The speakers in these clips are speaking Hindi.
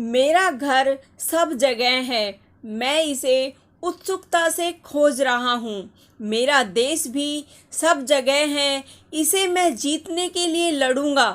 मेरा घर सब जगह है, मैं इसे उत्सुकता से खोज रहा हूँ। मेरा देश भी सब जगह है, इसे मैं जीतने के लिए लड़ूंगा।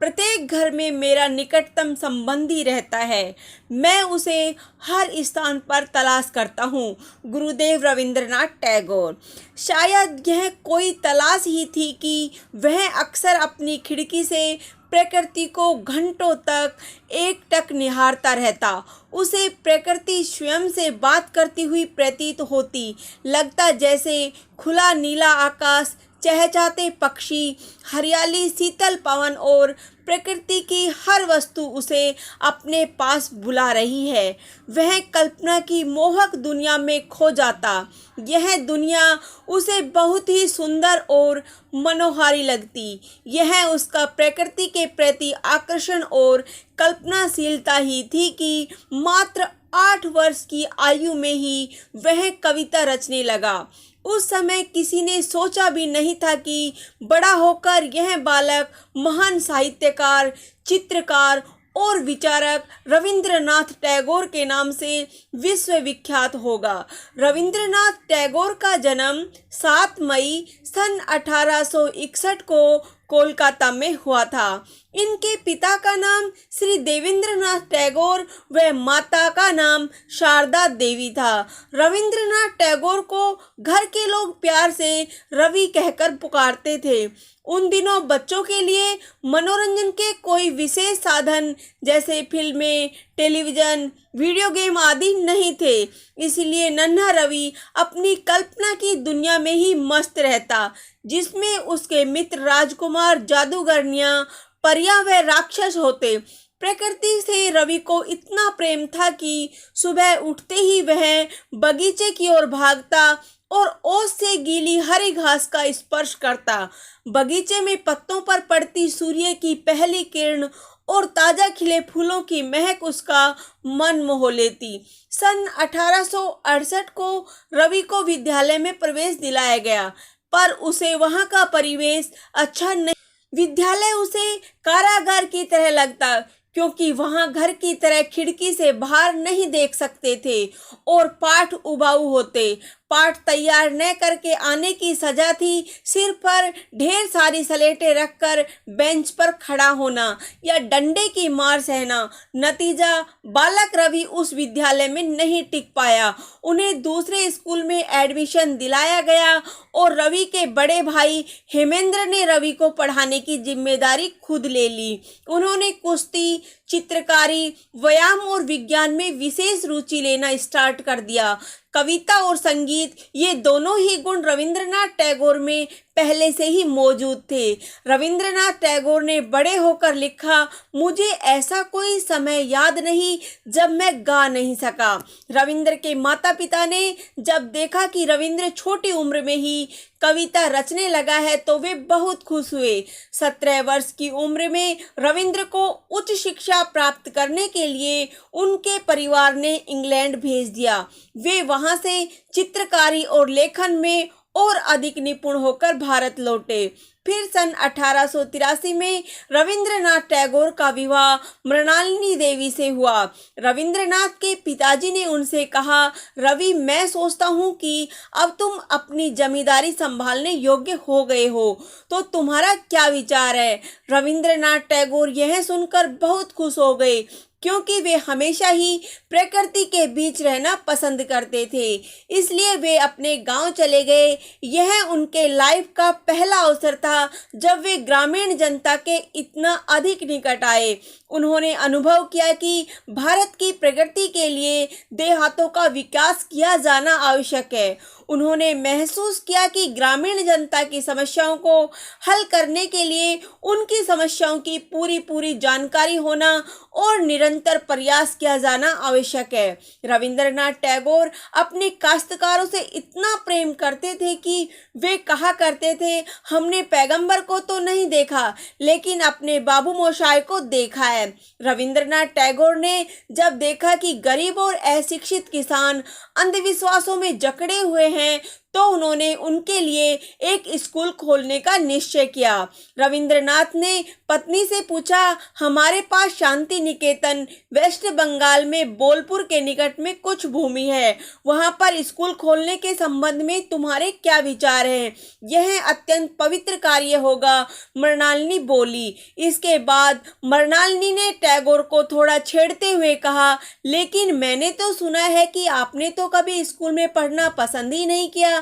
प्रत्येक घर में मेरा निकटतम संबंधी रहता है, मैं उसे हर स्थान पर तलाश करता हूँ। गुरुदेव रविंद्रनाथ टैगोर। शायद यह कोई तलाश ही थी कि वह अक्सर अपनी खिड़की से प्रकृति को घंटों तक एकटक निहारता रहता। उसे प्रकृति स्वयं से बात करती हुई प्रतीत होती, लगता जैसे खुला नीला आकाश, चहचहाते पक्षी, हरियाली, शीतल पवन और प्रकृति की हर वस्तु उसे अपने पास बुला रही है। वह कल्पना की मोहक दुनिया में खो जाता। यह दुनिया उसे बहुत ही सुंदर और मनोहारी लगती। यह उसका प्रकृति के प्रति आकर्षण और कल्पनाशीलता ही थी कि मात्र 8 वर्ष की आयु में ही वह कविता रचने लगा। उस समय किसी ने सोचा भी नहीं था कि बड़ा होकर यह बालक महान साहित्यकार, चित्रकार और विचारक रविंद्रनाथ टैगोर के नाम से विश्वविख्यात होगा। रविंद्रनाथ टैगोर का जन्म 7 मई सन 1861 को कोलकाता में हुआ था। इनके पिता का नाम श्री देवेंद्रनाथ टैगोर व माता का नाम शारदा देवी था। रविंद्रनाथ टैगोर को घर के लोग प्यार से रवि कहकर पुकारते थे। उन दिनों बच्चों के लिए मनोरंजन के कोई विशेष साधन जैसे फिल्में, टेलीविज़न, वीडियो गेम आदि नहीं थे। इसलिए नन्हा रवि अपनी कल्पना की दुनिया में ही मस्त रहता, जिसमें उसके मित्र राजकुमार, जादूगरनियां, परियां व राक्षस होते। प्रकृति से रवि को इतना प्रेम था कि सुबह उठते ही वह बगीचे की ओर भागता और ओस से गीली हरी घास का स्पर्श करता। बगीचे में पत्तों पर पड़ती सूर्य की पहली किरण और ताज़ा खिले फूलों की महक उसका मन मोह लेती। सन 1868 को रवि को विद्यालय में प्रवेश दिलाया गया, पर उसे वहाँ का परिवेश अच्छा नहीं। विद्यालय उसे कारागार की तरह लगता, क्योंकि वहाँ घर की तरह खिड़की से बाहर नहीं देख सकते थे और पाठ उबाऊ होते। पाठ तैयार न करके आने की सजा थी सिर पर ढेर सारी स्लेटें रखकर बेंच पर खड़ा होना या डंडे की मार सहना। नतीजा, बालक रवि उस विद्यालय में नहीं टिक पाया। उन्हें दूसरे स्कूल में एडमिशन दिलाया गया और रवि के बड़े भाई हेमेंद्र ने रवि को पढ़ाने की जिम्मेदारी खुद ले ली। उन्होंने कुश्ती, चित्रकारी, व्यायाम और विज्ञान में विशेष रुचि लेना स्टार्ट कर दिया। कविता और संगीत, ये दोनों ही गुण रविंद्रनाथ टैगोर में पहले से ही मौजूद थे। रविंद्रनाथ टैगोर ने बड़े होकर लिखा, मुझे ऐसा कोई समय याद नहीं जब मैं गा नहीं सका। रविंद्र के माता पिता ने जब देखा कि रविंद्र छोटी उम्र में ही कविता रचने लगा है तो वे बहुत खुश हुए। 17 वर्ष की उम्र में रविंद्र को उच्च शिक्षा प्राप्त करने के लिए उनके परिवार ने इंग्लैंड भेज दिया। वे वहां से चित्रकारी और लेखन में और अधिक निपुण होकर भारत लौटे। फिर सन 1883 में रविंद्रनाथ टैगोर का विवाह मृणालिनी देवी से हुआ। रविंद्रनाथ के पिताजी ने उनसे कहा, रवि, मैं सोचता हूँ कि अब तुम अपनी जमींदारी संभालने योग्य हो गए हो, तो तुम्हारा क्या विचार है। रविंद्रनाथ टैगोर यह सुनकर बहुत खुश हो गए, क्योंकि वे हमेशा ही प्रकृति के बीच रहना पसंद करते थे। इसलिए वे अपने गांव चले गए। यह उनके लाइफ का पहला अवसर था जब वे ग्रामीण जनता के इतना अधिक निकट आए। उन्होंने अनुभव किया कि भारत की प्रगति के लिए देहातों का विकास किया जाना आवश्यक है। उन्होंने महसूस किया कि ग्रामीण जनता की समस्याओं को हल करने के लिए उनकी समस्याओं की पूरी जानकारी होना और निरंतर प्रयास किया जाना आवश्यक है। रविंद्रनाथ टैगोर अपने काश्तकारों से इतना प्रेम करते थे कि वे कहा करते थे, हमने पैगंबर को तो नहीं देखा, लेकिन अपने बाबू मोशाय को देखा है। रविंद्रनाथ टैगोर ने जब देखा कि गरीब और अशिक्षित किसान अंधविश्वासों में जकड़े हुए हैं, तो उन्होंने उनके लिए एक स्कूल खोलने का निश्चय किया। रविंद्रनाथ ने पत्नी से पूछा, हमारे पास शांति निकेतन वेस्ट बंगाल में बोलपुर के निकट में कुछ भूमि है, वहां पर स्कूल खोलने के संबंध में तुम्हारे क्या विचार हैं? यह अत्यंत पवित्र कार्य होगा, मृणालिनी बोली। इसके बाद मृणालिनी ने टैगोर को थोड़ा छेड़ते हुए कहा, लेकिन मैंने तो सुना है कि आपने तो कभी स्कूल में पढ़ना पसंद ही नहीं किया।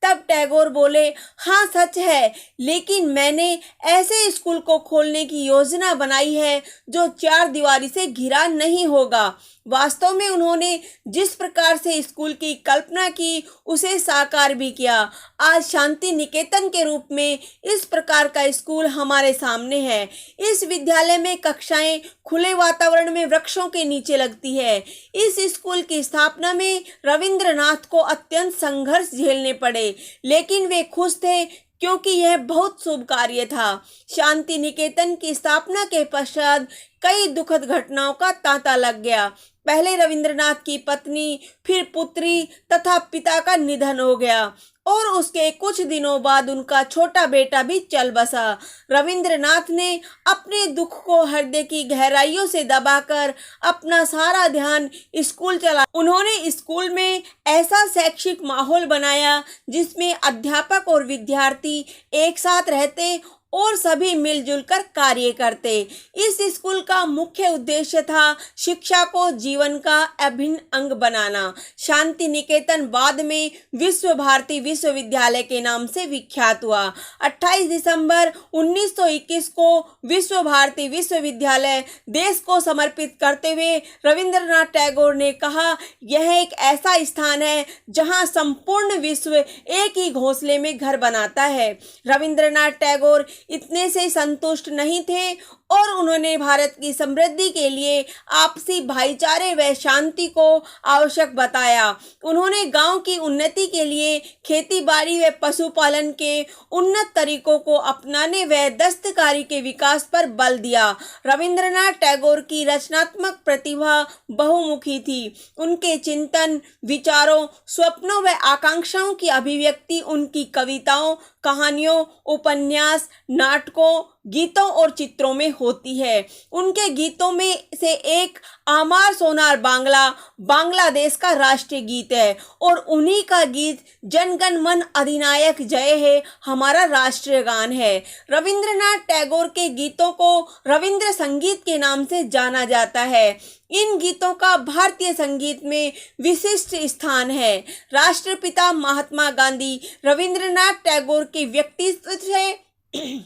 तब टैगोर बोले, हाँ सच है, लेकिन मैंने ऐसे स्कूल को खोलने की योजना बनाई है जो चार दीवारी से घिरा नहीं होगा। वास्तव में उन्होंने जिस प्रकार से स्कूल की कल्पना की उसे साकार भी किया। आज शांति निकेतन के रूप में इस प्रकार का स्कूल हमारे सामने है। इस विद्यालय में कक्षाएं खुले वातावरण में वृक्षों के नीचे लगती है। इस स्कूल की स्थापना में रविंद्रनाथ को अत्यंत संघर्ष झेलने पड़े, लेकिन वे खुश थे क्योंकि यह बहुत शुभ कार्य था। शांति निकेतन की स्थापना के पश्चात कई दुखद घटनाओं का तांता लग गया। पहले रविंद्रनाथ की पत्नी, फिर पुत्री तथा पिता का निधन हो गया और उसके कुछ दिनों बाद उनका छोटा बेटा भी चल बसा। रविंद्रनाथ ने अपने दुख को हृदय की गहराइयों से दबाकर अपना सारा ध्यान स्कूल चला। उन्होंने स्कूल में ऐसा शैक्षिक माहौल बनाया जिसमें अध्यापक और विद्यार्थी एक साथ रहते और सभी मिलजुल कर कार्य करते। इस स्कूल का मुख्य उद्देश्य था शिक्षा को जीवन का अभिन्न अंग बनाना। शांति निकेतन बाद में विश्व भारती विश्वविद्यालय के नाम से विख्यात हुआ। 28 दिसंबर 1921 को विश्व भारती विश्वविद्यालय देश को समर्पित करते हुए रविंद्रनाथ टैगोर ने कहा, यह एक ऐसा स्थान है जहां संपूर्ण विश्व एक ही घोंसले में घर बनाता है। रविंद्रनाथ टैगोर इतने से संतुष्ट नहीं थे और उन्होंने भारत की समृद्धि के लिए आपसी भाईचारे व शांति को आवश्यक बताया। उन्होंने गांव की उन्नति के लिए खेती बाड़ी व पशुपालन के उन्नत तरीकों को अपनाने व दस्तकारी के विकास पर बल दिया। रविंद्रनाथ टैगोर की रचनात्मक प्रतिभा बहुमुखी थी। उनके चिंतन, विचारों, स्वप्नों व आकांक्षाओं की अभिव्यक्ति उनकी कविताओं, कहानियों, उपन्यास, नाटकों, गीतों और चित्रों में होती है। उनके गीतों में से एक आमार सोनार बांग्ला बांग्लादेश का राष्ट्रीय गीत है और उन्हीं का गीत जनगण मन अधिनायक जय हे हमारा राष्ट्रीय गान है। रविंद्रनाथ टैगोर के गीतों को रविंद्र संगीत के नाम से जाना जाता है। इन गीतों का भारतीय संगीत में विशिष्ट स्थान है। राष्ट्रपिता महात्मा गांधी रविंद्रनाथ टैगोर के व्यक्तित्व से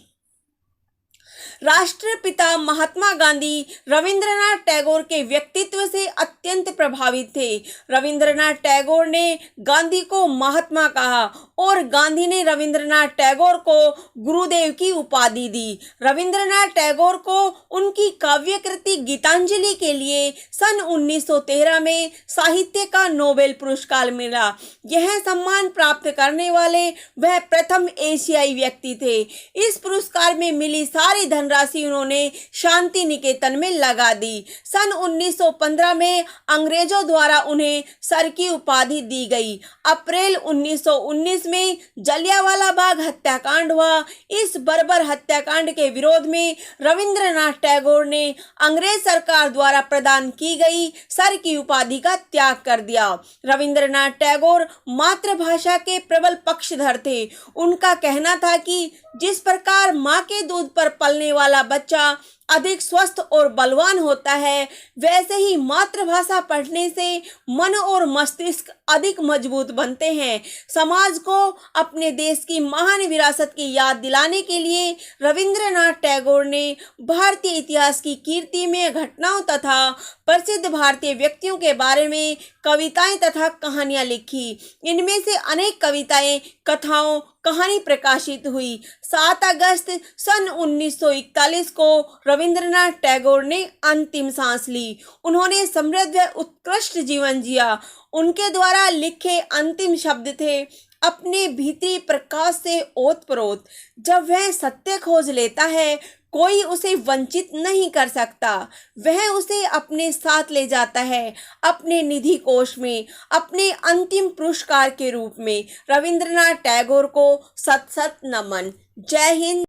राष्ट्रपिता महात्मा गांधी रविंद्रनाथ टैगोर के व्यक्तित्व से अत्यंत प्रभावित थे। रविंद्रनाथ टैगोर ने गांधी को महात्मा कहा और गांधी ने रविंद्रनाथ टैगोर को गुरुदेव की उपाधि दी। रविंद्रनाथ टैगोर को उनकी काव्य कृति गीतांजलि के लिए सन 1913 में साहित्य का नोबेल पुरस्कार मिला। यह सम्मान प्राप्त करने वाले वह प्रथम एशियाई व्यक्ति थे। इस पुरस्कार में मिली सारी धनराशि उन्होंने शांति निकेतन में लगा दी। सन 1915 में अंग्रेजों द्वारा उन्हें सर की उपाधि दी गई। अप्रैल 1919 में जलियांवाला बाग हत्याकांड हुआ। इस बर्बर हत्याकांड के विरोध में रविंद्रनाथ टैगोर ने अंग्रेज सरकार द्वारा प्रदान की गई सर की उपाधि का त्याग कर दिया। रविंद्रनाथ टैगोर मातृभाषा के प्रबल पक्षधर थे। उनका कहना था कि जिस प्रकार माँ के दूध पर पलने वाला बच्चा अधिक स्वस्थ और बलवान होता है, वैसे ही मातृभाषा पढ़ने से मन और मस्तिष्क अधिक मजबूत बनते हैं। समाज को अपने देश की महान विरासत की याद दिलाने के लिए रविंद्रनाथ टैगोर ने भारतीय इतिहास की कीर्ति में घटनाओं तथा प्रसिद्ध भारतीय व्यक्तियों के बारे में कविताएं तथा कहानियां लिखी। इनमें से अनेक कविताएं, कथाओं, कहानी प्रकाशित हुई। 7 अगस्त सन 1941 को रविंद्रनाथ टैगोर ने अंतिम सांस ली। उन्होंने समृद्ध व उत्कृष्ट जीवन जिया। उनके द्वारा लिखे अंतिम शब्द थे, अपने भीतरी प्रकाश से ओतप्रोत। जब वह सत्य खोज लेता है, कोई उसे वंचित नहीं कर सकता। वह उसे अपने साथ ले जाता है, अपने निधि कोष में, अपने अंतिम पुरस्कार के रूप में। रविंद्रनाथ टैगोर को सत सत नमन। जय हिंद।